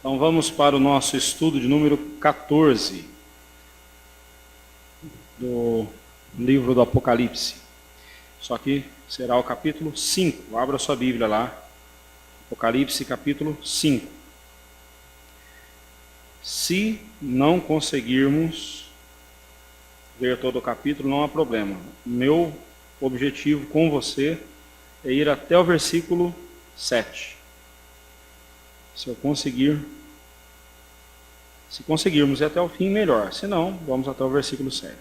Então vamos para o nosso estudo de número 14 do livro do Apocalipse. Só que será o capítulo 5. Abra sua Bíblia lá. Apocalipse capítulo 5. Se não conseguirmos ver todo o capítulo, não há problema. Meu objetivo com você é ir até o versículo 7. Se conseguirmos ir até o fim, melhor. Se não, vamos até o versículo 7.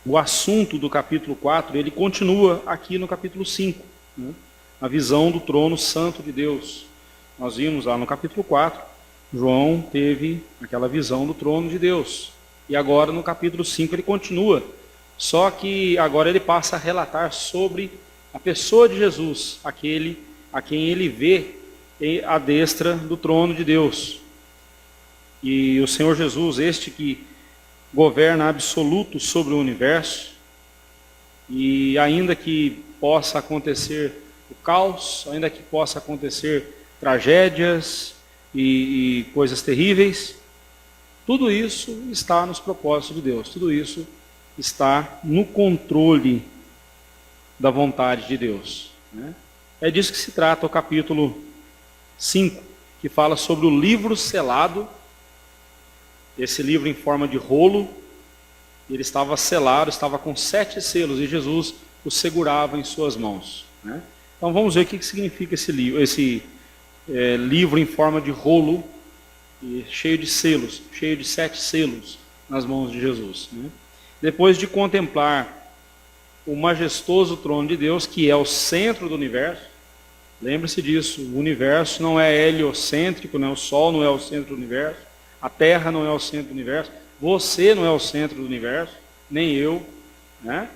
O assunto do capítulo 4, ele continua aqui no capítulo 5. Né? A visão do trono santo de Deus. Nós vimos lá no capítulo 4, João teve aquela visão do trono de Deus. E agora no capítulo 5 ele continua. Só que agora ele passa a relatar sobre a pessoa de Jesus, aquele a quem ele vê à destra do trono de Deus. E o Senhor Jesus, este que governa absoluto sobre o universo, e ainda que possa acontecer o caos, ainda que possa acontecer tragédias e coisas terríveis, tudo isso está nos propósitos de Deus, tudo isso está no controle da vontade de Deus. Né? É disso que se trata o capítulo 5, que fala sobre o livro selado. Esse livro em forma de rolo, ele estava selado, estava com 7 selos, e Jesus o segurava em suas mãos. Né? Então vamos ver o que significa esse livro em forma de rolo, cheio de selos, cheio de 7 selos nas mãos de Jesus. Né? Depois de contemplar o majestoso trono de Deus, que é o centro do universo, lembre-se disso, o universo não é heliocêntrico, né? O Sol não é o centro do universo, a Terra não é o centro do universo, você não é o centro do universo, nem eu. Né?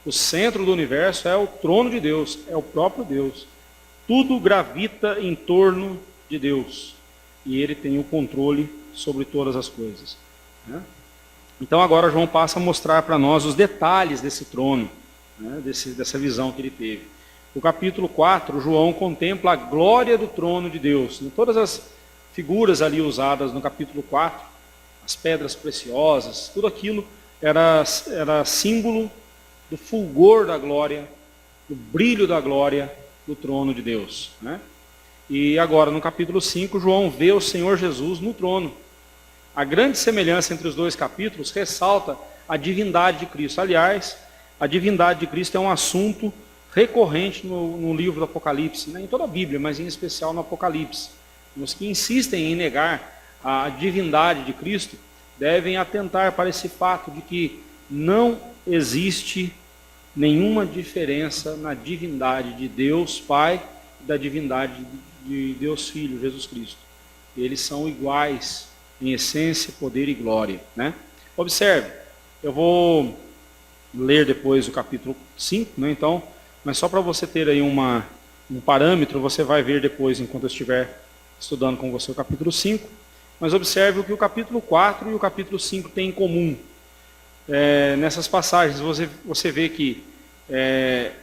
O centro do universo é o trono de Deus, é o próprio Deus. Tudo gravita em torno de Deus, e Ele tem o controle sobre todas as coisas. Né? Então agora João passa a mostrar para nós os detalhes desse trono, né? Dessa visão que ele teve. No capítulo 4, João contempla a glória do trono de Deus. Todas as figuras ali usadas no capítulo 4, as pedras preciosas, tudo aquilo era símbolo do fulgor da glória, do brilho da glória do trono de Deus. Né? E agora, no capítulo 5, João vê o Senhor Jesus no trono. A grande semelhança entre os dois capítulos ressalta a divindade de Cristo. Aliás, a divindade de Cristo é um assunto recorrente no livro do Apocalipse, né? Em toda a Bíblia, mas em especial no Apocalipse. Os que insistem em negar a divindade de Cristo devem atentar para esse fato de que não existe nenhuma diferença na divindade de Deus Pai e da divindade de Deus Filho, Jesus Cristo. Eles são iguais em essência, poder e glória. Né? Observe, eu vou ler depois o capítulo 5, né? Então, mas só para você ter aí um parâmetro, você vai ver depois, enquanto eu estiver estudando com você o capítulo 5. Mas observe o que o capítulo 4 e o capítulo 5 têm em comum. Nessas passagens você vê que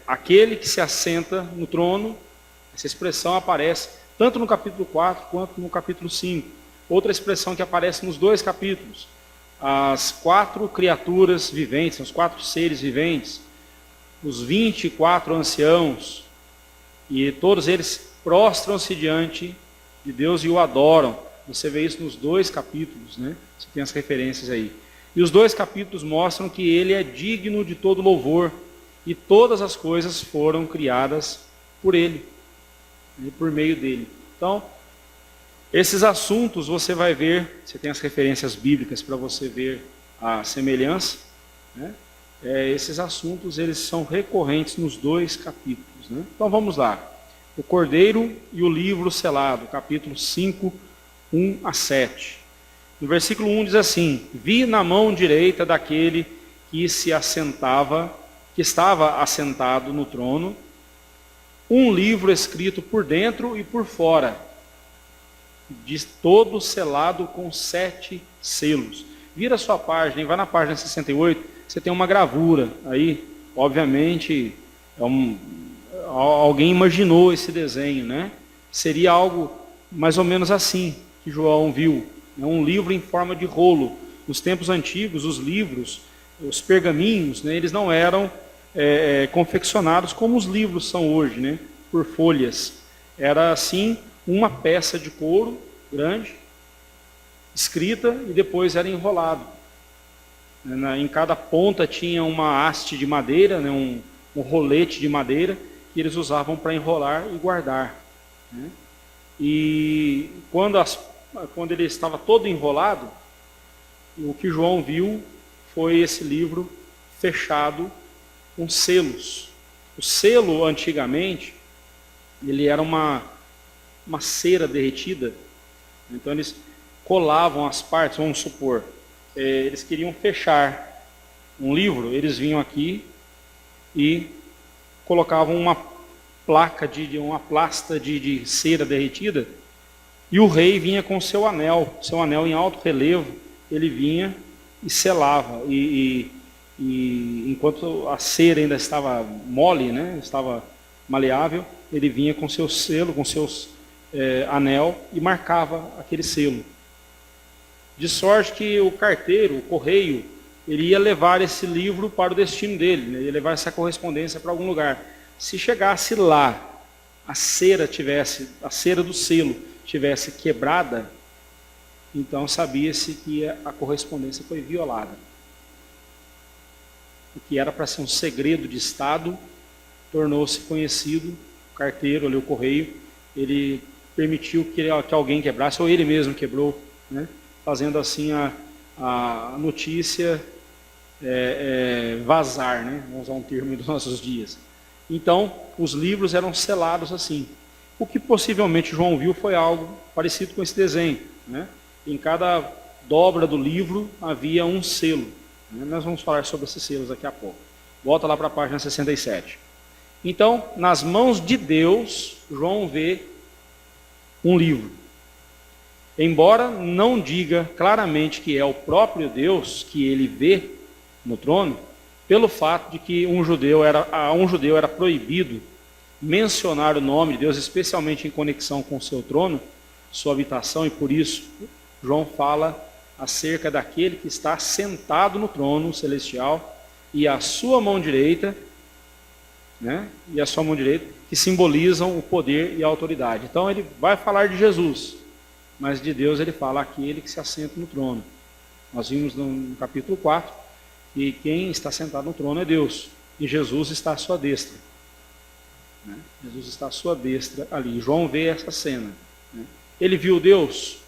aquele que se assenta no trono, essa expressão aparece tanto no capítulo 4 quanto no capítulo 5. Outra expressão que aparece nos dois capítulos. As 4 criaturas viventes, os 4 seres viventes, os 24 anciãos, e todos eles prostram-se diante de Deus e o adoram. Você vê isso nos 2 capítulos, né? Você tem as referências aí. E os 2 capítulos mostram que ele é digno de todo louvor, e todas as coisas foram criadas por ele, e por meio dele. Então, esses assuntos você vai ver, você tem as referências bíblicas para você ver a semelhança, né? Esses assuntos eles são recorrentes nos 2 capítulos. Né? Então vamos lá. O Cordeiro e o livro selado, capítulo 5, 1 a 7. No versículo 1 diz assim: Vi na mão direita daquele que estava assentado no trono, um livro escrito por dentro e por fora, de todo selado com 7 selos. Vira a sua página e vai na página 68, você tem uma gravura aí, obviamente, alguém imaginou esse desenho, né? Seria algo mais ou menos assim que João viu, né? Um livro em forma de rolo. Nos tempos antigos, os livros, os pergaminhos, né, eles não eram confeccionados como os livros são hoje, né, por folhas. Era assim uma peça de couro grande, escrita, e depois era enrolado. Em cada ponta tinha uma haste de madeira, né, um rolete de madeira, que eles usavam para enrolar e guardar, né? E quando ele estava todo enrolado, o que João viu foi esse livro fechado com selos. O selo, antigamente, ele era uma cera derretida. Então eles colavam as partes, vamos supor, eles queriam fechar um livro, eles vinham aqui e colocavam uma placa, uma plasta de cera derretida, e o rei vinha com seu anel em alto relevo, ele vinha e selava, e enquanto a cera ainda estava mole, né, estava maleável, ele vinha com seu selo, com seus anel, e marcava aquele selo. De sorte que o carteiro, o correio, ele ia levar esse livro para o destino dele, né, ia levar essa correspondência para algum lugar. Se chegasse lá, a cera do selo tivesse quebrada, então sabia-se que a correspondência foi violada. O que era para ser um segredo de Estado tornou-se conhecido. O carteiro, ali, o correio, ele permitiu que alguém quebrasse, ou ele mesmo quebrou, né? Fazendo assim a notícia vazar, né? Vamos usar um termo dos nossos dias. Então, os livros eram selados assim. O que possivelmente João viu foi algo parecido com esse desenho, né? Em cada dobra do livro havia um selo. Nós vamos falar sobre esses selos daqui a pouco. Volta lá para a página 67. Então, nas mãos de Deus, João vê um livro. Embora não diga claramente que é o próprio Deus que ele vê no trono, pelo fato de que a um judeu era proibido mencionar o nome de Deus, especialmente em conexão com o seu trono, sua habitação, e por isso João fala acerca daquele que está sentado no trono celestial, e a sua mão direita, né, que simbolizam o poder e a autoridade. Então ele vai falar de Jesus, mas de Deus ele fala aquele que se assenta no trono. Nós vimos no capítulo 4, e quem está sentado no trono é Deus, e Jesus está à sua destra. Né? Jesus está à sua destra ali. João vê essa cena. Né? Ele viu Deus?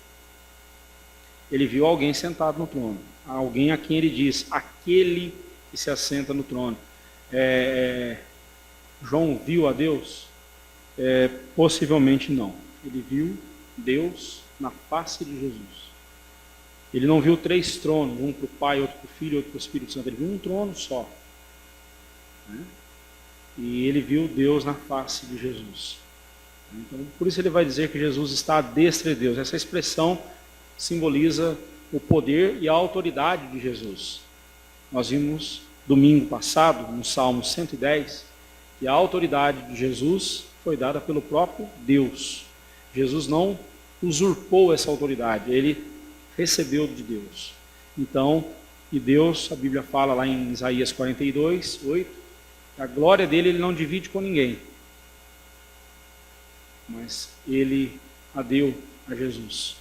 Ele viu alguém sentado no trono. Alguém a quem ele diz, aquele que se assenta no trono. João viu a Deus? Possivelmente não. Ele viu Deus na face de Jesus. Ele não viu 3 tronos, um para o Pai, outro para o Filho, outro para o Espírito Santo. Ele viu um trono só. Né? E ele viu Deus na face de Jesus. Então, por isso ele vai dizer que Jesus está à destra de Deus. Essa expressão simboliza o poder e a autoridade de Jesus. Nós vimos domingo passado, no Salmo 110, que a autoridade de Jesus foi dada pelo próprio Deus. Jesus não usurpou essa autoridade, ele recebeu de Deus. Então, e Deus, a Bíblia fala lá em Isaías 42, 8, a glória dele ele não divide com ninguém, mas ele a deu a Jesus,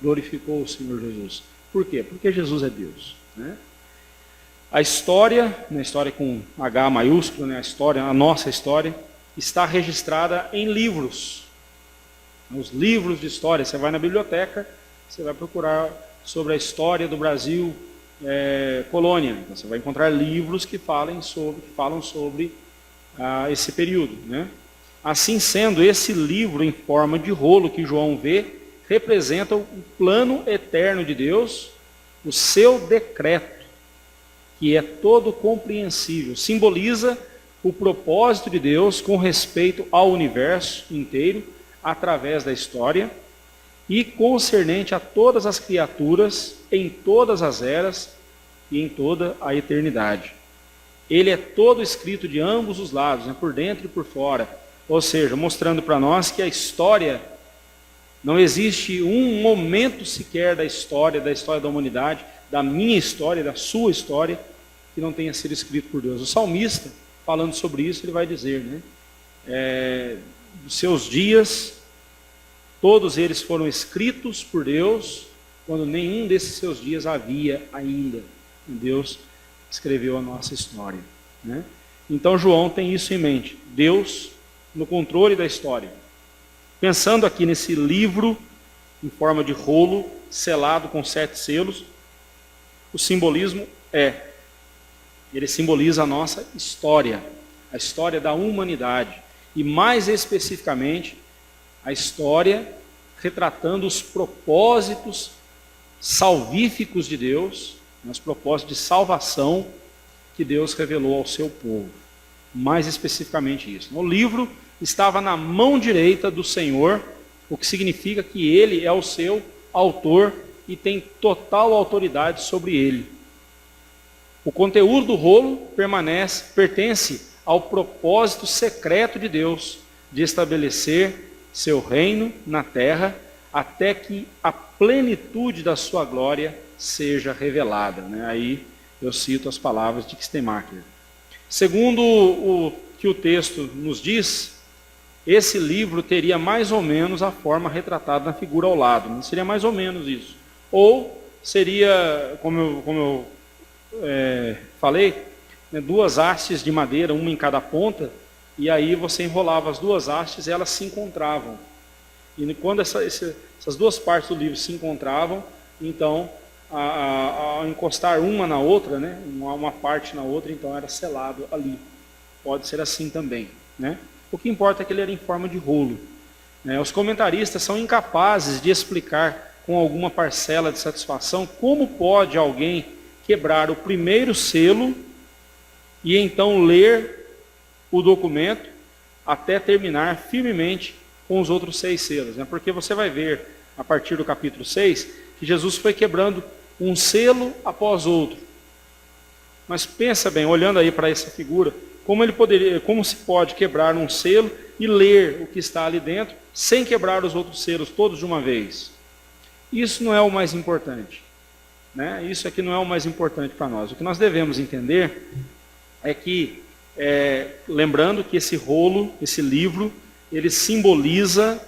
glorificou o Senhor Jesus. Por quê? Porque Jesus é Deus, né? A história com H maiúsculo, né? A nossa história, está registrada em livros. Os livros de história, você vai na biblioteca, você vai procurar sobre a história do Brasil, colônia. Então, você vai encontrar livros que falam sobre esse período, né? Assim sendo, esse livro em forma de rolo que João vê, representa o plano eterno de Deus, o seu decreto, que é todo compreensível, simboliza o propósito de Deus com respeito ao universo inteiro, através da história, e concernente a todas as criaturas, em todas as eras e em toda a eternidade. Ele é todo escrito de ambos os lados, né, por dentro e por fora, ou seja, mostrando para nós que a história Não existe um momento sequer da história da humanidade, da minha história, da sua história, que não tenha sido escrito por Deus. O salmista, falando sobre isso, ele vai dizer, dos seus dias, todos eles foram escritos por Deus, quando nenhum desses seus dias havia ainda. Deus escreveu a nossa história. Então João tem isso em mente, Deus no controle da história. Pensando aqui nesse livro, em forma de rolo, selado com 7 selos, o simbolismo ele simboliza a nossa história, a história da humanidade, e mais especificamente, a história retratando os propósitos salvíficos de Deus, os propósitos de salvação que Deus revelou ao seu povo. Mais especificamente isso. O livro estava na mão direita do Senhor, o que significa que Ele é o seu autor e tem total autoridade sobre ele. O conteúdo do rolo pertence ao propósito secreto de Deus de estabelecer seu reino na terra até que a plenitude da sua glória seja revelada. Aí eu cito as palavras de Kistemaker. Segundo o que o texto nos diz, esse livro teria mais ou menos a forma retratada na figura ao lado. Seria mais ou menos isso. Ou seria, como eu falei, 2 hastes de madeira, uma em cada ponta, e aí você enrolava as 2 hastes e elas se encontravam. E quando essas 2 partes do livro se encontravam, então, ao encostar uma na outra, uma parte na outra, então era selado ali. Pode ser assim também. O que importa é que ele era em forma de rolo. Os comentaristas são incapazes de explicar com alguma parcela de satisfação como pode alguém quebrar o primeiro selo e então ler o documento até terminar firmemente com os outros 6 selos. Porque você vai ver, a partir do capítulo 6, que Jesus foi quebrando um selo após outro. Mas pensa bem, olhando aí para essa figura, como se pode quebrar um selo e ler o que está ali dentro, sem quebrar os outros selos todos de uma vez? Isso não é o mais importante. Isso aqui não é o mais importante para nós. O que nós devemos entender é que, lembrando que esse rolo, esse livro, ele simboliza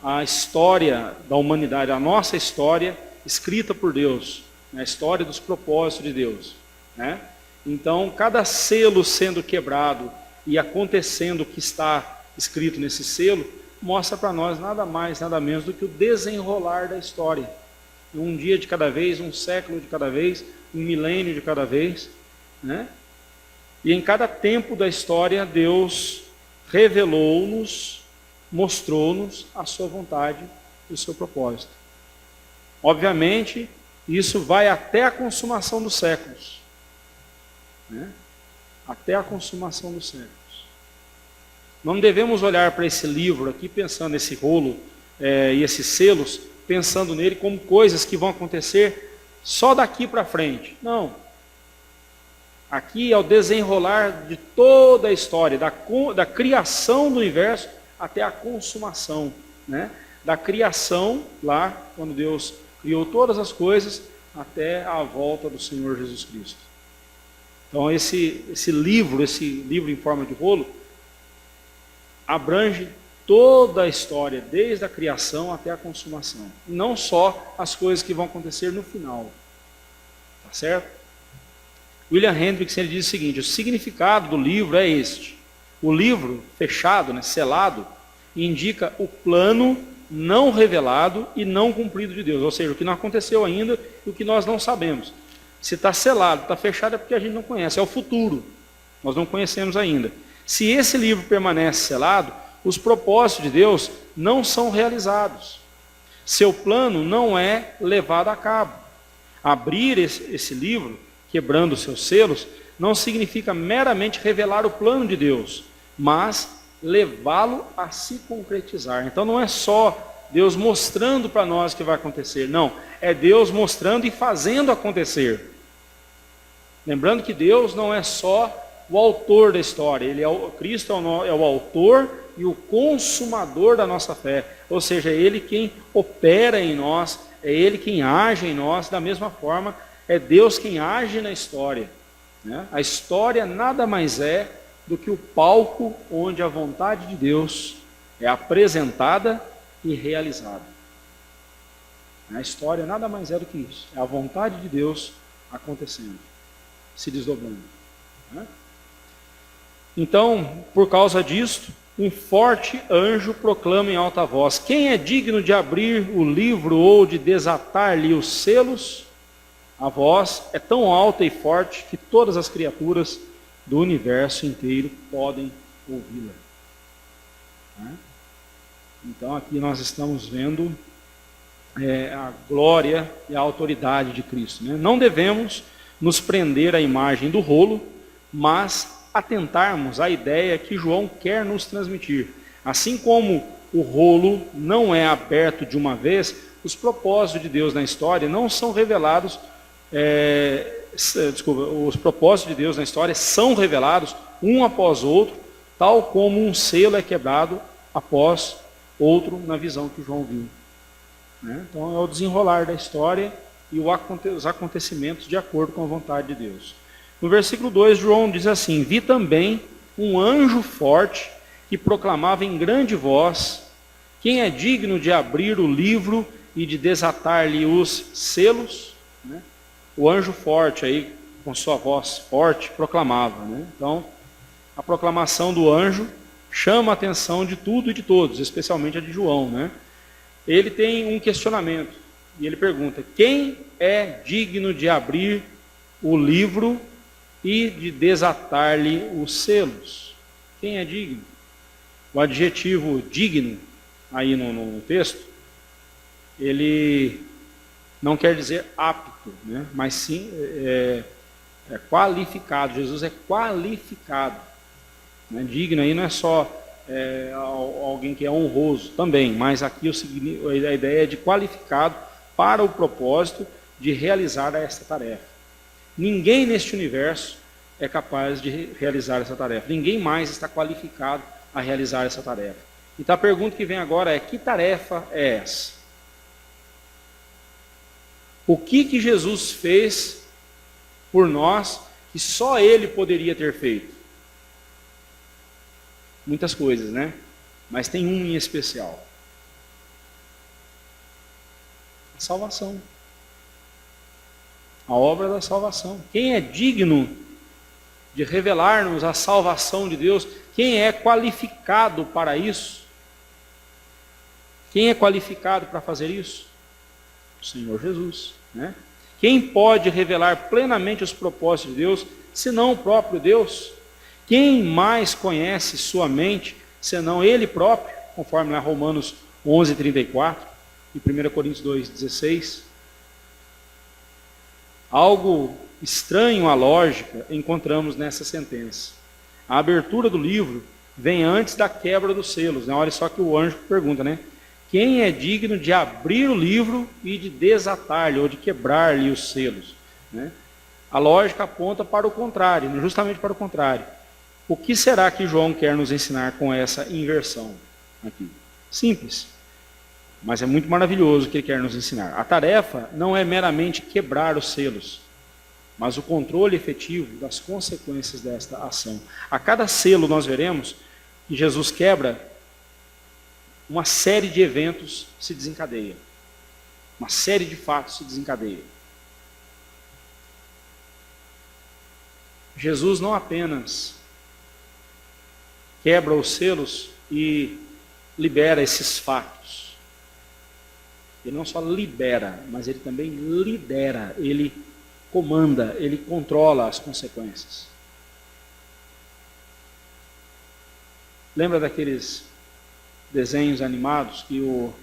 a história da humanidade, a nossa história escrita por Deus, a história dos propósitos de Deus. Então, cada selo sendo quebrado e acontecendo o que está escrito nesse selo, mostra para nós nada mais, nada menos do que o desenrolar da história. Um dia de cada vez, um século de cada vez, um milênio de cada vez. E em cada tempo da história, Deus revelou-nos, mostrou-nos a sua vontade e o seu propósito. Obviamente, isso vai até a consumação dos séculos. Até a consumação dos séculos. Não devemos olhar para esse livro aqui, pensando nesse rolo e esses selos, pensando nele como coisas que vão acontecer só daqui para frente. Não. Aqui é o desenrolar de toda a história, da criação do universo até a consumação. Da criação, lá, quando Deus criou todas as coisas, até a volta do Senhor Jesus Cristo. Então esse livro em forma de rolo, abrange toda a história, desde a criação até a consumação. Não só as coisas que vão acontecer no final. Tá certo? William Hendricks ele diz o seguinte: o significado do livro é este. O livro fechado, selado, indica o plano não revelado e não cumprido de Deus. Ou seja, o que não aconteceu ainda e o que nós não sabemos. Se está selado, está fechado, é porque a gente não conhece. É o futuro. Nós não conhecemos ainda. Se esse livro permanece selado, os propósitos de Deus não são realizados. Seu plano não é levado a cabo. Abrir esse livro, quebrando os seus selos, não significa meramente revelar o plano de Deus, mas levá-lo a se concretizar. Então não é só Deus mostrando para nós o que vai acontecer. Não, é Deus mostrando e fazendo acontecer. Lembrando que Deus não é só o autor da história. Cristo é o autor e o consumador da nossa fé. ou seja, é Ele quem opera em nós, é Ele quem age em nós, da mesma forma, é Deus quem age na história. Né? A história nada mais é do que o palco onde a vontade de Deus é apresentada e realizada. A história nada mais é do que isso, é a vontade de Deus acontecendo, se desdobrando. Né? Então, por causa disto, um forte anjo proclama em alta voz: quem é digno de abrir o livro ou de desatar-lhe os selos? A voz é tão alta e forte que todas as criaturas do universo inteiro podem ouvi-la. Então aqui nós estamos vendo a glória e a autoridade de Cristo. Né? Não devemos nos prender à imagem do rolo, mas atentarmos à ideia que João quer nos transmitir. Assim como o rolo não é aberto de uma vez, os propósitos de Deus na história não são revelados, os propósitos de Deus na história são revelados um após outro, tal como um selo é quebrado após outro na visão que João viu. Então é o desenrolar da história e os acontecimentos de acordo com a vontade de Deus. No versículo 2, João diz assim: vi também um anjo forte que proclamava em grande voz: quem é digno de abrir o livro e de desatar-lhe os selos? O anjo forte aí, com sua voz forte, proclamava. Então, a proclamação do anjo chama a atenção de tudo e de todos, especialmente a de João. Ele tem um questionamento, e ele pergunta: quem é digno de abrir o livro e de desatar-lhe os selos? Quem é digno? O adjetivo digno, aí no texto, ele não quer dizer apto, mas sim é qualificado. Jesus é qualificado. Digno aí não é só alguém que é honroso também, mas aqui a ideia é de qualificado para o propósito de realizar esta tarefa. Ninguém neste universo é capaz de realizar essa tarefa. Ninguém mais está qualificado a realizar essa tarefa. Então a pergunta que vem agora é: que tarefa é essa? O que Jesus fez por nós que só Ele poderia ter feito? Muitas coisas, mas tem um em especial: a salvação. A obra da salvação. Quem é digno de revelar-nos a salvação de Deus? Quem é qualificado para isso? Quem é qualificado para fazer isso? O Senhor Jesus. Quem pode revelar plenamente os propósitos de Deus, senão o próprio Deus? Quem mais conhece sua mente, senão Ele próprio, conforme lá Romanos 11:34 e 1 Coríntios 2:16? Algo estranho à lógica encontramos nessa sentença. A abertura do livro vem antes da quebra dos selos. Olha só que o anjo pergunta, quem é digno de abrir o livro e de desatar-lhe, ou de quebrar-lhe os selos? A lógica aponta para o contrário, justamente para o contrário. O que será que João quer nos ensinar com essa inversão aqui? Simples, mas é muito maravilhoso o que ele quer nos ensinar. A tarefa não é meramente quebrar os selos, mas o controle efetivo das consequências desta ação. A cada selo nós veremos que Jesus quebra, uma série de eventos se desencadeia. Uma série de fatos se desencadeia. Jesus não apenas quebra os selos e libera esses fatos. Ele não só libera, mas ele também lidera, ele comanda, ele controla as consequências. Lembra daqueles desenhos animados que o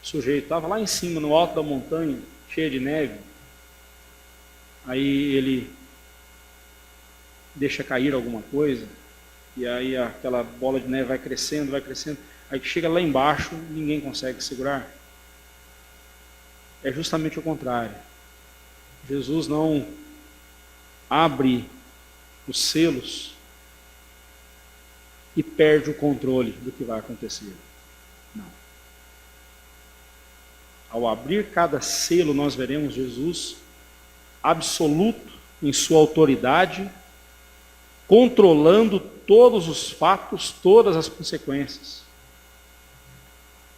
sujeito estava lá em cima, no alto da montanha, cheia de neve, aí ele deixa cair alguma coisa, e aí aquela bola de neve vai crescendo, aí que chega lá embaixo, ninguém consegue segurar? É justamente o contrário. Jesus não abre os selos e perde o controle do que vai acontecer. Não. Ao abrir cada selo, nós veremos Jesus absoluto em sua autoridade, controlando todos os fatos, todas as consequências.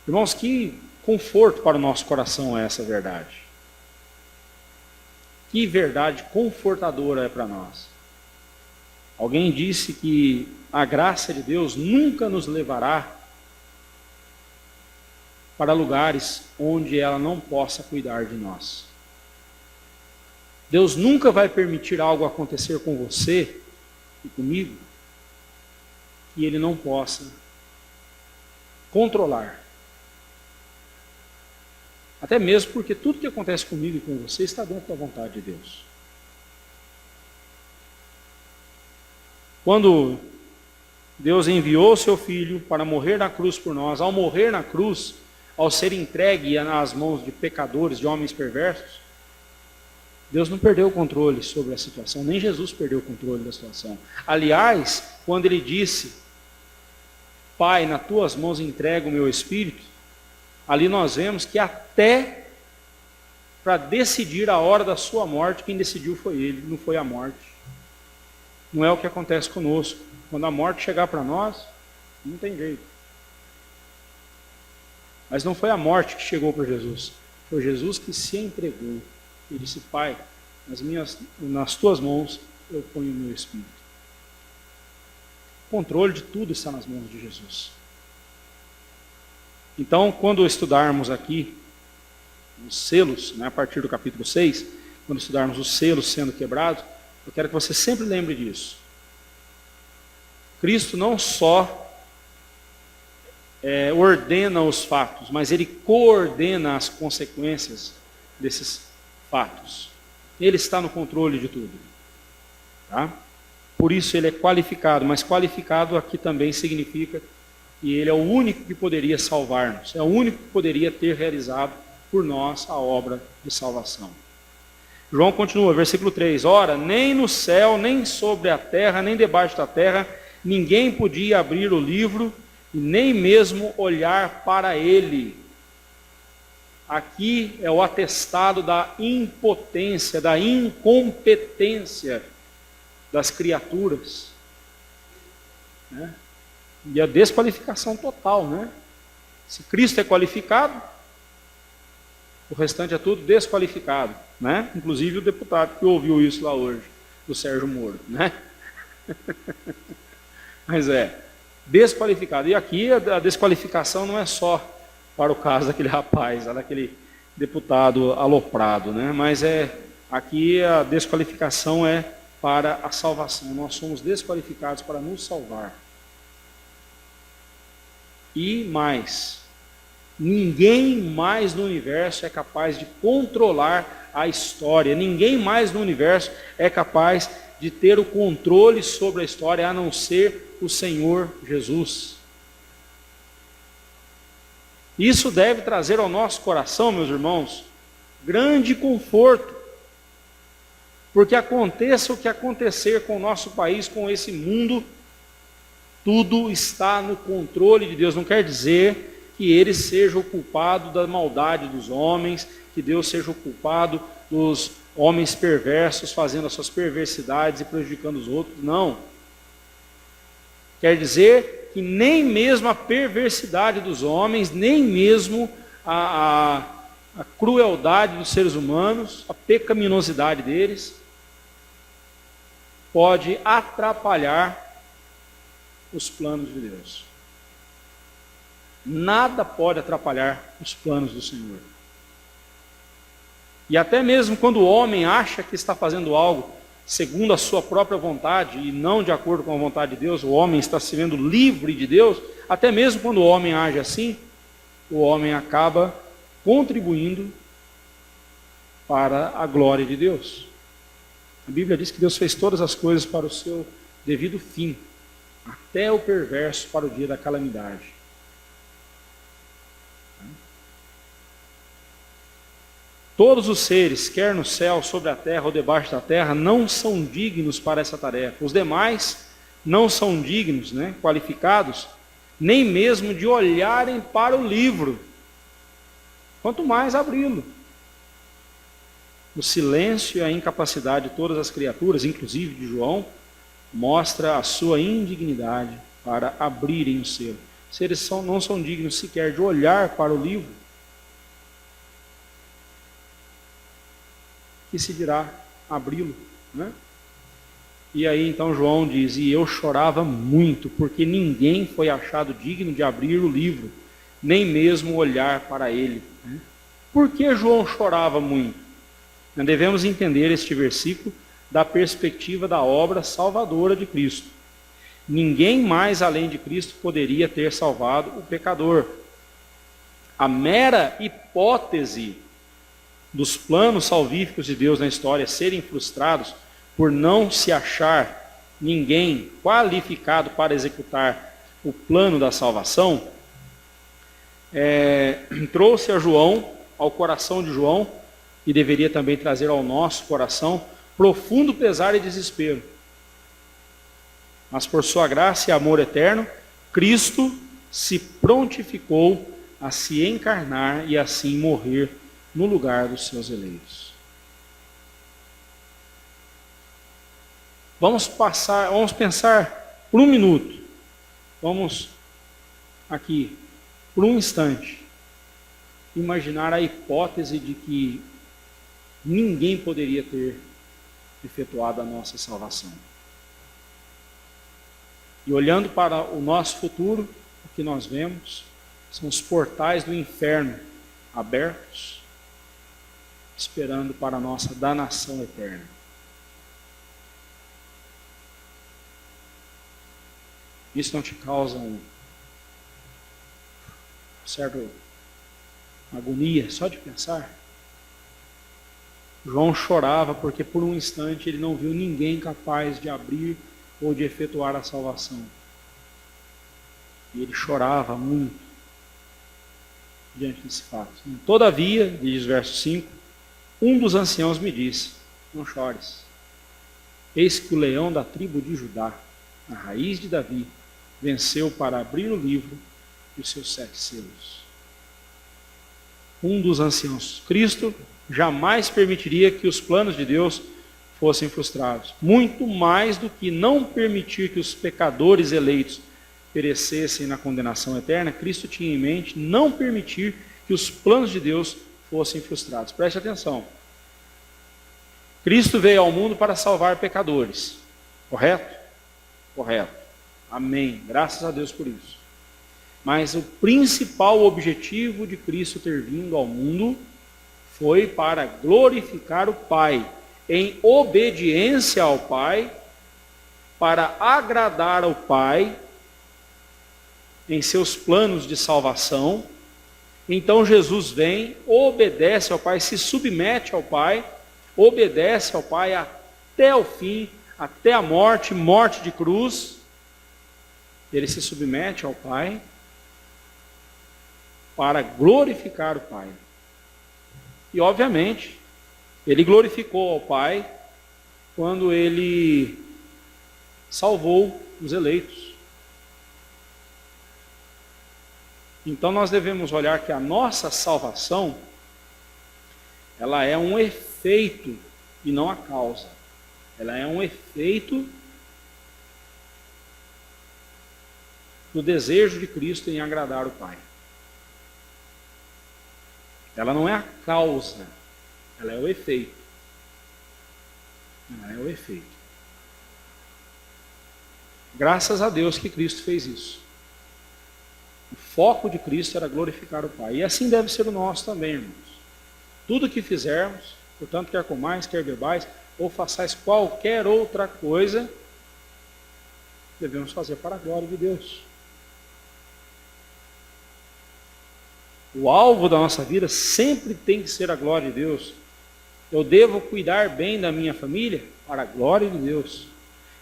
Irmãos, que conforto para o nosso coração é essa verdade. Que verdade confortadora é para nós. Alguém disse que a graça de Deus nunca nos levará para lugares onde ela não possa cuidar de nós. Deus nunca vai permitir algo acontecer com você e comigo que Ele não possa controlar. Até mesmo porque tudo que acontece comigo e com você está dentro da vontade de Deus. Quando Deus enviou o seu Filho para morrer na cruz por nós, ao morrer na cruz, ao ser entregue nas mãos de pecadores, de homens perversos, Deus não perdeu o controle sobre a situação, nem Jesus perdeu o controle da situação. Aliás, quando Ele disse, Pai, nas tuas mãos entrego o meu espírito, ali nós vemos que até para decidir a hora da sua morte, quem decidiu foi Ele, não foi a morte. Não é o que acontece conosco. Quando a morte chegar para nós, não tem jeito. Mas não foi a morte que chegou para Jesus, foi Jesus que se entregou. Ele disse, Pai, nas tuas mãos eu ponho o meu espírito. O controle de tudo está nas mãos de Jesus. Então, quando estudarmos aqui os selos, né, a partir do capítulo 6, quando estudarmos os selos sendo quebrados, eu quero que você sempre lembre disso. Cristo não só ordena os fatos, mas Ele coordena as consequências desses fatos. Ele está no controle de tudo. Tá? Por isso Ele é qualificado, mas qualificado aqui também significa que Ele é o único que poderia salvar-nos, é o único que poderia ter realizado por nós a obra de salvação. João continua, versículo 3, ora, nem no céu, nem sobre a terra, nem debaixo da terra, ninguém podia abrir o livro e nem mesmo olhar para ele. Aqui é o atestado da impotência, da incompetência das criaturas, né? E a desqualificação total, né? Se Cristo é qualificado, o restante é tudo desqualificado, né? Inclusive o deputado que ouviu isso lá hoje, do Sérgio Moro, né? Mas desqualificado. E aqui a desqualificação não é só para o caso daquele rapaz, daquele deputado aloprado, né? Mas aqui a desqualificação é para a salvação. Nós somos desqualificados para nos salvar. E mais, ninguém mais no universo é capaz de controlar a história. Ninguém mais no universo é capaz de ter o controle sobre a história, a não ser o Senhor Jesus. Isso deve trazer ao nosso coração, meus irmãos, grande conforto. Porque aconteça o que acontecer com o nosso país, com esse mundo, tudo está no controle de Deus. Não quer dizer que Ele seja o culpado da maldade dos homens, que Deus seja o culpado dos homens perversos fazendo as suas perversidades e prejudicando os outros. Não. Quer dizer que nem mesmo a perversidade dos homens, nem mesmo a crueldade dos seres humanos, a pecaminosidade deles, pode atrapalhar os planos de Deus. Nada pode atrapalhar os planos do Senhor. E até mesmo quando o homem acha que está fazendo algo segundo a sua própria vontade e não de acordo com a vontade de Deus, o homem está se vendo livre de Deus, até mesmo quando o homem age assim, o homem acaba contribuindo para a glória de Deus. A Bíblia diz que Deus fez todas as coisas para o seu devido fim, até o perverso para o dia da calamidade. Todos os seres, quer no céu, sobre a terra ou debaixo da terra, não são dignos para essa tarefa. Os demais não são dignos, qualificados, nem mesmo de olharem para o livro quanto mais abri-lo. O silêncio e a incapacidade de todas as criaturas, inclusive de João, mostra a sua indignidade para abrirem o selo. Se eles não são dignos sequer de olhar para o livro, que se dirá abri-lo, né? E aí então João diz, e eu chorava muito, porque ninguém foi achado digno de abrir o livro, nem mesmo olhar para ele. Por que João chorava muito? Nós devemos entender este versículo da perspectiva da obra salvadora de Cristo. Ninguém mais além de Cristo poderia ter salvado o pecador. A mera hipótese dos planos salvíficos de Deus na história serem frustrados por não se achar ninguém qualificado para executar o plano da salvação, trouxe a João, ao coração de João, e deveria também trazer ao nosso coração, profundo pesar e desespero. Mas por sua graça e amor eterno, Cristo se prontificou a se encarnar e assim morrer no lugar dos seus eleitos. Vamos pensar por um minuto, vamos aqui, por um instante, imaginar a hipótese de que ninguém poderia ter efetuado a nossa salvação. E olhando para o nosso futuro, o que nós vemos são os portais do inferno abertos, esperando para a nossa danação eterna. Isso não te causa uma certa agonia só de pensar? João chorava porque por um instante ele não viu ninguém capaz de abrir ou de efetuar a salvação. E ele chorava muito diante desse fato. Todavia, diz o verso 5, um dos anciãos me disse, não chores, eis que o leão da tribo de Judá, a raiz de Davi, venceu para abrir o livro e os seus 7 selos. Um dos anciãos, Cristo, jamais permitiria que os planos de Deus fossem frustrados. Muito mais do que não permitir que os pecadores eleitos perecessem na condenação eterna, Cristo tinha em mente não permitir que os planos de Deus fossem frustrados. Preste atenção. Cristo veio ao mundo para salvar pecadores. Correto? Correto. Amém. Graças a Deus por isso. Mas o principal objetivo de Cristo ter vindo ao mundo foi para glorificar o Pai, em obediência ao Pai, para agradar ao Pai em seus planos de salvação. Então Jesus vem, obedece ao Pai, se submete ao Pai, obedece ao Pai até o fim, até a morte de cruz. Ele se submete ao Pai para glorificar o Pai. E obviamente, ele glorificou ao Pai quando ele salvou os eleitos. Então nós devemos olhar que a nossa salvação, ela é um efeito e não a causa. Ela é um efeito do desejo de Cristo em agradar o Pai. Ela não é a causa, ela é o efeito. Ela é o efeito. Graças a Deus que Cristo fez isso. O foco de Cristo era glorificar o Pai. E assim deve ser o nosso também, irmãos. Tudo que fizermos, portanto, quer comais, quer bebais, ou façais qualquer outra coisa, devemos fazer para a glória de Deus. O alvo da nossa vida sempre tem que ser a glória de Deus. Eu devo cuidar bem da minha família para a glória de Deus.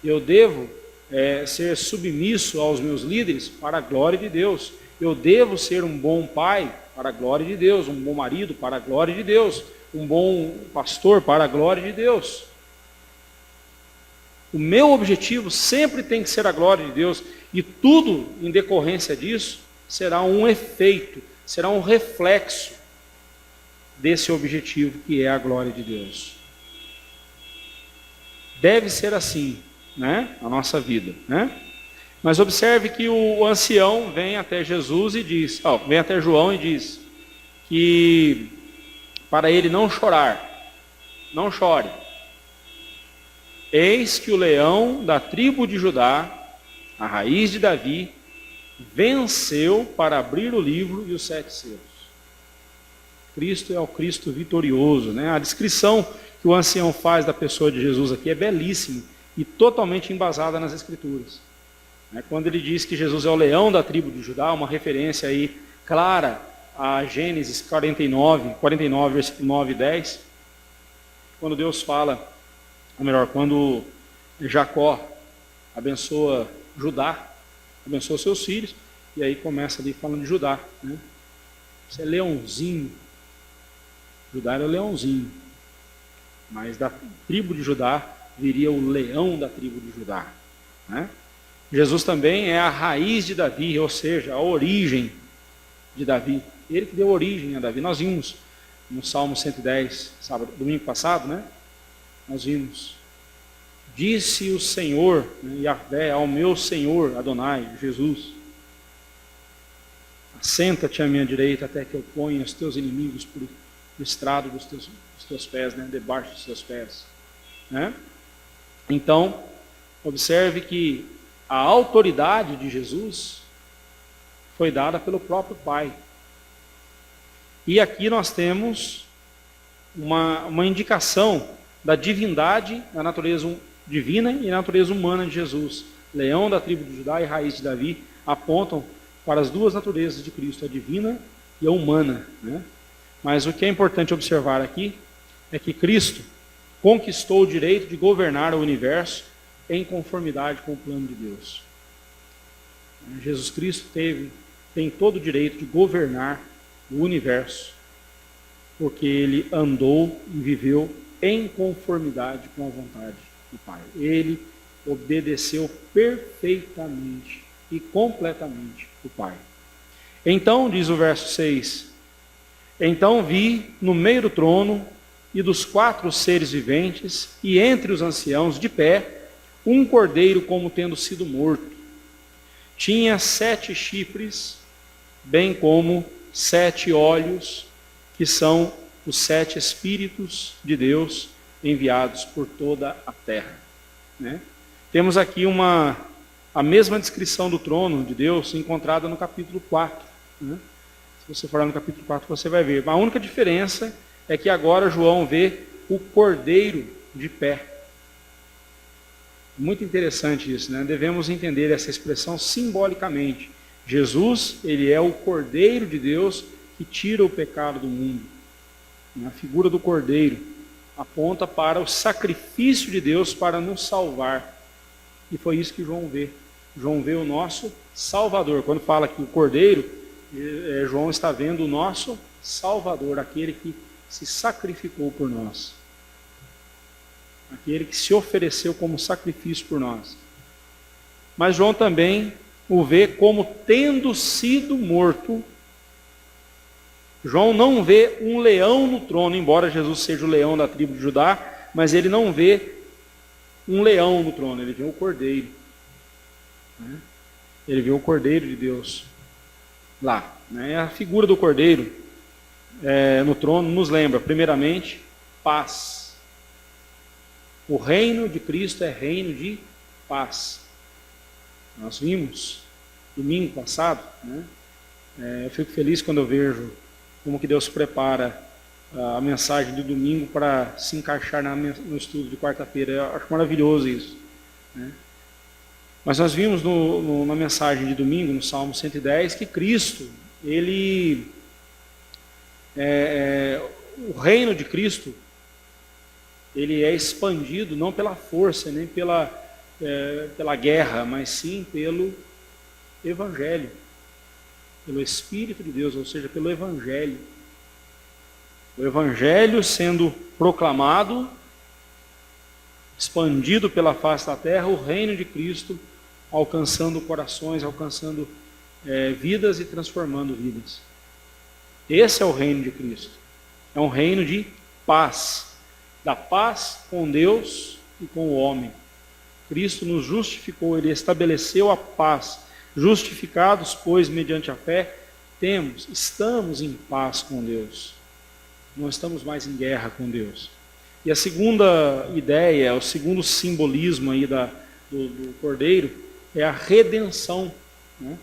Eu devo ser submisso aos meus líderes para a glória de Deus. Eu devo ser um bom pai para a glória de Deus, um bom marido para a glória de Deus, um bom pastor para a glória de Deus. O meu objetivo sempre tem que ser a glória de Deus, e tudo em decorrência disso será um efeito, será um reflexo desse objetivo que é a glória de Deus. Deve ser assim, né, a nossa vida, né? Mas observe que o ancião vem até Jesus e diz, vem até João e diz que para ele não chorar, não chore. Eis que o leão da tribo de Judá, a raiz de Davi, venceu para abrir o livro e os 7 selos. Cristo é o Cristo vitorioso, né? A descrição que o ancião faz da pessoa de Jesus aqui é belíssima e totalmente embasada nas Escrituras. Quando ele diz que Jesus é o leão da tribo de Judá, uma referência aí clara a Gênesis 49, versículo 9 e 10, quando Deus fala, ou melhor, quando Jacó abençoa Judá, abençoa seus filhos, e aí começa ali falando de Judá, né? Você é leãozinho, Judá era o leãozinho, mas da tribo de Judá viria o leão da tribo de Judá, né? Jesus também é a raiz de Davi, ou seja, a origem de Davi. Ele que deu origem a Davi. Nós vimos no Salmo 110, domingo passado, né? Nós vimos, disse o Senhor, né, Yahvé, ao meu Senhor, Adonai, Jesus, assenta-te à minha direita até que eu ponha os teus inimigos por estrado dos teus pés, né, debaixo dos teus pés. Né? Então, observe que a autoridade de Jesus foi dada pelo próprio Pai. E aqui nós temos uma indicação da divindade, da natureza divina e da natureza humana de Jesus. Leão da tribo de Judá e raiz de Davi apontam para as duas naturezas de Cristo, a divina e a humana, né? Mas o que é importante observar aqui é que Cristo conquistou o direito de governar o universo em conformidade com o plano de Deus. Jesus Cristo tem todo o direito de governar o universo, porque ele andou e viveu em conformidade com a vontade do Pai. Ele obedeceu perfeitamente e completamente o Pai. Então, diz o verso 6, então vi no meio do trono e dos 4 seres viventes e entre os anciãos de pé, um cordeiro como tendo sido morto. Tinha 7 chifres, bem como 7 olhos, que são os 7 Espíritos de Deus enviados por toda a terra. Né? Temos aqui a mesma descrição do trono de Deus encontrada no capítulo 4. Né? Se você for lá no capítulo 4, você vai ver. A única diferença é que agora João vê o cordeiro de pé. Muito interessante isso, né? Devemos entender essa expressão simbolicamente. Jesus, ele é o cordeiro de Deus que tira o pecado do mundo. A figura do cordeiro aponta para o sacrifício de Deus para nos salvar. E foi isso que João vê. João vê o nosso Salvador. Quando fala que o cordeiro, João está vendo o nosso Salvador, aquele que se sacrificou por nós. Aquele que se ofereceu como sacrifício por nós. Mas João também o vê como tendo sido morto. João não vê um leão no trono, embora Jesus seja o leão da tribo de Judá, mas ele não vê um leão no trono, ele vê o cordeiro. Ele vê o cordeiro de Deus lá. A figura do cordeiro no trono nos lembra, primeiramente, paz. O reino de Cristo é reino de paz. Nós vimos domingo passado, né? Eu fico feliz quando eu vejo como que Deus prepara a mensagem de domingo para se encaixar no estudo de quarta-feira. Eu acho maravilhoso isso, né? Mas nós vimos na mensagem de domingo, no Salmo 110, que Cristo, o reino de Cristo, ele é expandido não pela força, nem pela guerra, mas sim pelo Evangelho, pelo Espírito de Deus, ou seja, pelo Evangelho. O Evangelho sendo proclamado, expandido pela face da terra, o reino de Cristo alcançando corações, alcançando vidas e transformando vidas. Esse é o reino de Cristo. É um reino de paz. Da paz com Deus e com o homem. Cristo nos justificou, Ele estabeleceu a paz. Justificados, pois, mediante a fé, estamos em paz com Deus. Não estamos mais em guerra com Deus. E a segunda ideia, o segundo simbolismo aí do cordeiro é a redenção. Né?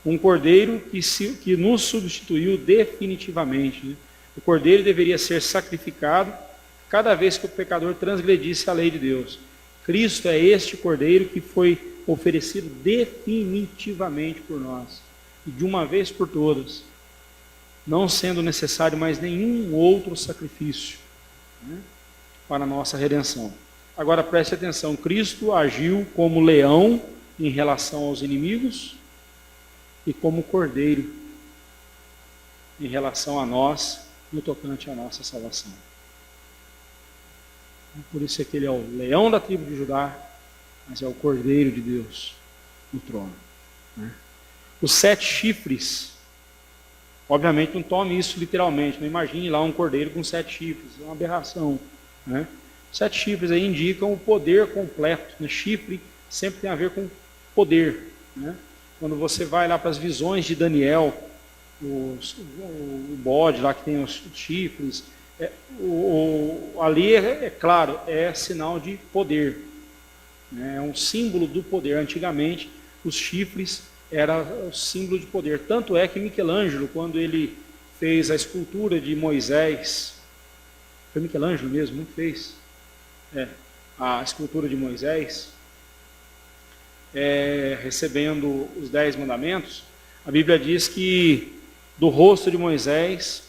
Um cordeiro que nos substituiu definitivamente. Né? O cordeiro deveria ser sacrificado cada vez que o pecador transgredisse a lei de Deus. Cristo é este cordeiro que foi oferecido definitivamente por nós. E de uma vez por todas. Não sendo necessário mais nenhum outro sacrifício, né, para a nossa redenção. Agora preste atenção, Cristo agiu como leão em relação aos inimigos e como cordeiro em relação a nós, no tocante à nossa salvação. Por isso é que ele é o leão da tribo de Judá, mas é o cordeiro de Deus no trono. Né? Os 7 chifres, obviamente não tome isso literalmente, não imagine lá um cordeiro com 7 chifres, é uma aberração. Né? 7 chifres aí indicam o poder completo. Né? Chifre sempre tem a ver com poder. Né? Quando você vai lá para as visões de Daniel, o bode lá que tem os chifres, ali é claro, é sinal de poder. Né? É um símbolo do poder. Antigamente, os chifres era o símbolo de poder. Tanto é que Michelangelo, quando ele fez a escultura de Moisés, foi Michelangelo mesmo que fez a escultura de Moisés, recebendo os 10 mandamentos, a Bíblia diz que do rosto de Moisés,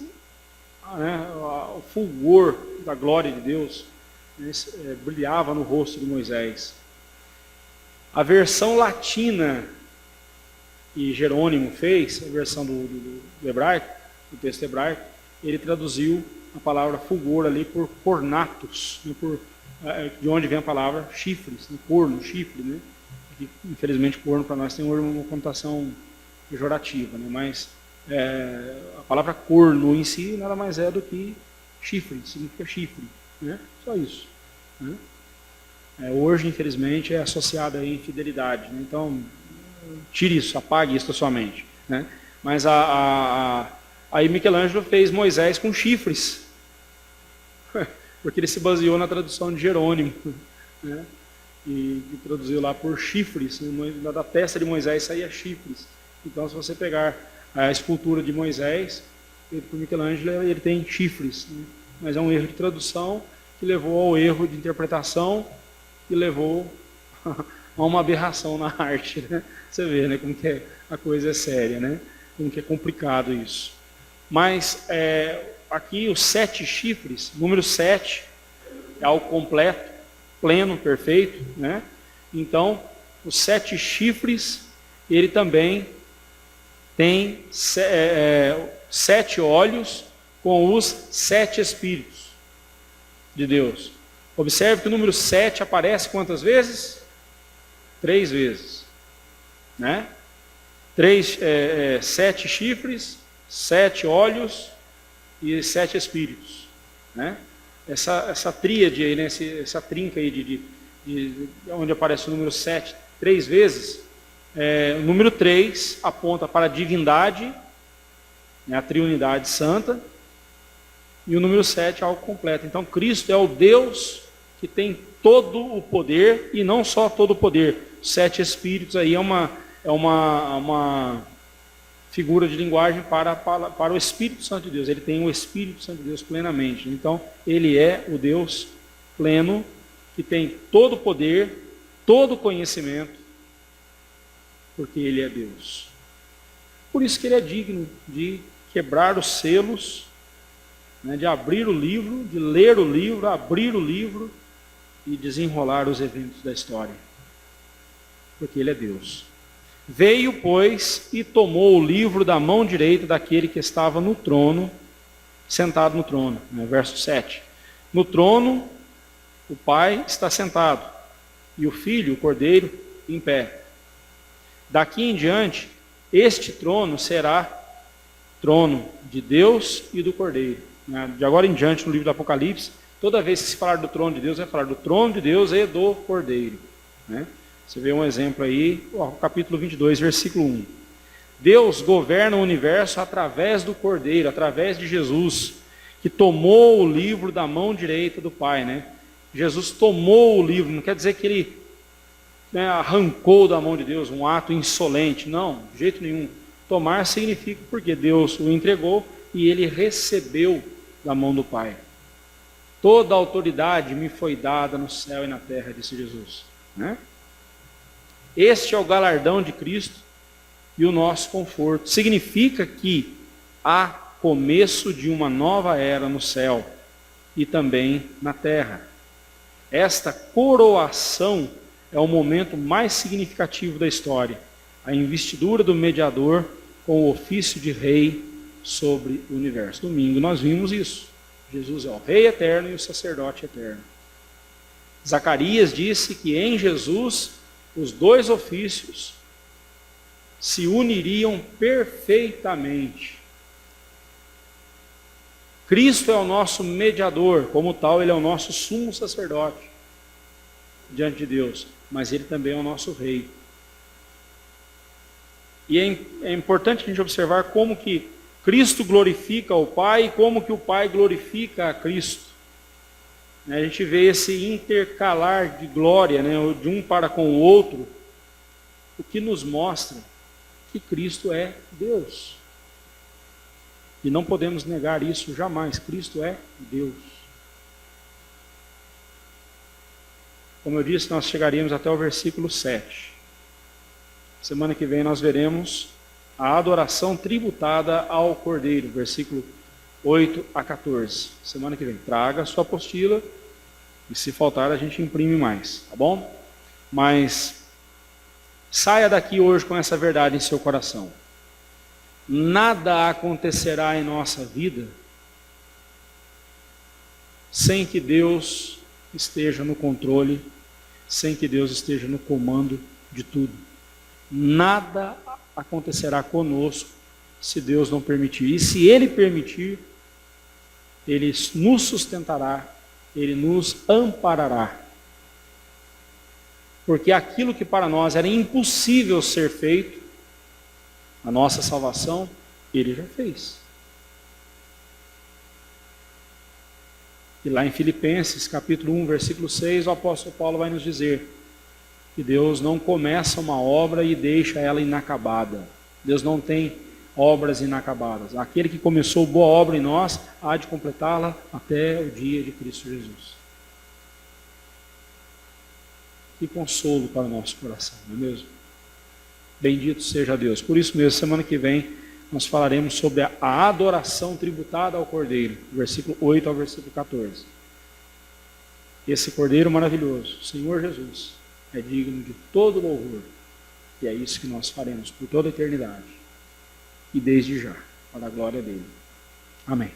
o fulgor da glória de Deus brilhava no rosto de Moisés. A versão latina que Jerônimo fez, a versão do hebraico, do texto hebraico, ele traduziu a palavra fulgor ali por cornatos, né, de onde vem a palavra chifres, né, corno, chifre, né? Que, infelizmente corno para nós tem uma conotação pejorativa, né? Mas a palavra corno em si nada mais é do que chifre, significa chifre, né? Só isso. Né? Hoje, infelizmente, é associada à infidelidade, né? Então, tire isso, apague isso da sua mente. Né? Mas aí Michelangelo fez Moisés com chifres, porque ele se baseou na tradução de Jerônimo, né? E traduziu lá por chifres, né? Da testa de Moisés saía chifres. Então, se você pegar a escultura de Moisés, feita por Michelangelo, ele tem chifres, né? Mas é um erro de tradução que levou ao erro de interpretação e levou a uma aberração na arte. Né? Você vê, né, como que a coisa é séria, né? Como que é complicado isso. Mas aqui os 7 chifres, número 7, é algo completo, pleno, perfeito. Né? Então, os 7 chifres, ele também tem 7 olhos com os 7 Espíritos de Deus. Observe que o número 7 aparece quantas vezes? 3 vezes. Né? 7 chifres, 7 olhos e 7 Espíritos. Né? Essa tríade aí, né? Essa trinca aí de onde aparece o número 7 3 vezes, o número 3 aponta para a divindade, né? A triunidade santa, e o número 7 é algo completo. Então Cristo é o Deus que tem todo o poder, e não só todo o poder. 7 Espíritos aí é uma figura de linguagem para o Espírito Santo de Deus. Ele tem o Espírito Santo de Deus plenamente. Então, ele é o Deus pleno, que tem todo o poder, todo o conhecimento, porque ele é Deus. Por isso que ele é digno de quebrar os selos, né, de abrir o livro, de ler o livro, abrir o livro e desenrolar os eventos da história. Porque ele é Deus. Veio, pois, e tomou o livro da mão direita daquele que estava no trono, sentado no trono. Né? Verso 7. No trono, o Pai está sentado, e o Filho, o Cordeiro, em pé. Daqui em diante, este trono será trono de Deus e do Cordeiro. né? De agora em diante, no livro do Apocalipse, toda vez que se falar do trono de Deus, vai falar do trono de Deus e do Cordeiro, né? Você vê um exemplo aí, o capítulo 22, versículo 1. Deus governa o universo através do Cordeiro, através de Jesus, que tomou o livro da mão direita do Pai, né? Jesus tomou o livro, não quer dizer que ele, né, arrancou da mão de Deus, um ato insolente, não, de jeito nenhum. Tomar significa porque Deus o entregou e ele recebeu da mão do Pai. Toda a autoridade me foi dada no céu e na terra, disse Jesus, né? Este é o galardão de Cristo e o nosso conforto. Significa que há começo de uma nova era no céu e também na terra. Esta coroação é o momento mais significativo da história, a investidura do mediador com o ofício de rei sobre o universo. Domingo nós vimos isso. Jesus é o rei eterno e o sacerdote eterno. Zacarias disse que em Jesus os dois ofícios se uniriam perfeitamente. Cristo é o nosso mediador, como tal, ele é o nosso sumo sacerdote diante de Deus, mas ele também é o nosso rei. E é importante a gente observar como que Cristo glorifica o Pai e como que o Pai glorifica a Cristo. A gente vê esse intercalar de glória, né, de um para com o outro, o que nos mostra que Cristo é Deus. E não podemos negar isso jamais. Cristo é Deus. Como eu disse, nós chegaríamos até o versículo 7. Semana que vem nós veremos a adoração tributada ao Cordeiro, versículo 8 a 14. Semana que vem, traga a sua apostila e se faltar a gente imprime mais, tá bom? Mas saia daqui hoje com essa verdade em seu coração. Nada acontecerá em nossa vida sem que Deus esteja no controle, sem que Deus esteja no comando de tudo. Nada acontecerá conosco se Deus não permitir. E se Ele permitir, Ele nos sustentará, Ele nos amparará. Porque aquilo que para nós era impossível ser feito, a nossa salvação, Ele já fez. E lá em Filipenses, capítulo 1, versículo 6, o apóstolo Paulo vai nos dizer que Deus não começa uma obra e deixa ela inacabada. Deus não tem obras inacabadas. Aquele que começou boa obra em nós, há de completá-la até o dia de Cristo Jesus. Que consolo para o nosso coração, não é mesmo? Bendito seja Deus. Por isso mesmo, semana que vem, nós falaremos sobre a adoração tributada ao Cordeiro, versículo 8 ao versículo 14. Esse Cordeiro maravilhoso, o Senhor Jesus, é digno de todo louvor. E é isso que nós faremos por toda a eternidade. E desde já, para a glória dele. Amém.